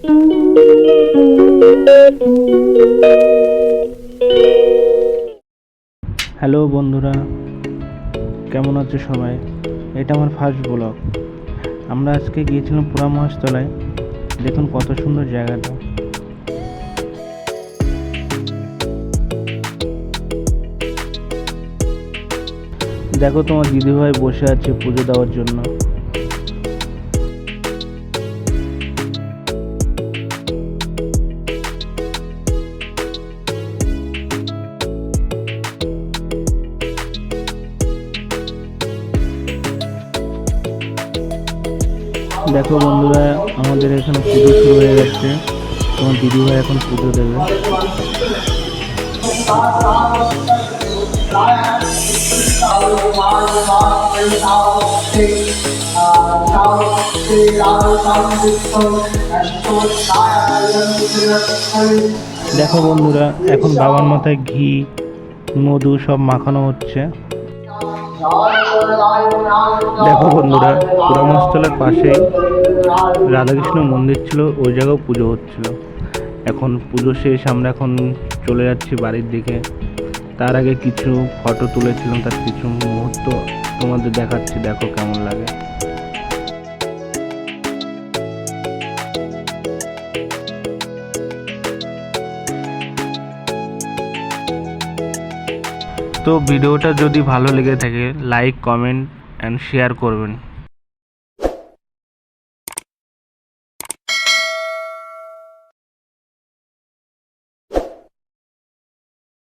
Hello বন্ধুরা, কেমন আছো সবাই? এটা আমার ফার্স্ট ব্লগ। আমরা আজকে গিয়েছিলাম পুরা মহেশতলায়। দেখুন কত সুন্দর জায়গাটা। দেখো তোমার দিদিভাই বসে আছে পুজো দেওয়ার জন্য। দেখো বন্ধুরা, আমাদের এখানে পুজো শুরু হয়ে গেছে। তোমার দিদিভাই এখন পুজো দেবে। দেখো বন্ধুরা, এখন বাবার মাথায় ঘি মধু সব মাখানো হচ্ছে। দেখো বন্ধুরা, পুরা মহেশতলার পাশেই রাধাকৃষ্ণ মন্দির ছিল, ওই জায়গাও পুজো হচ্ছিল। এখন পুজো শেষ, আমরা এখন চলে যাচ্ছি বাড়ির দিকে। তার আগে কিছু ফটো তুলেছিলাম, তার কিছু মুহূর্ত তোমাদের দেখাচ্ছি, দেখো কেমন লাগে। তো ভিডিওটা যদি ভালো লেগে থাকে, লাইক কমেন্ট অ্যান্ড শেয়ার করবেন।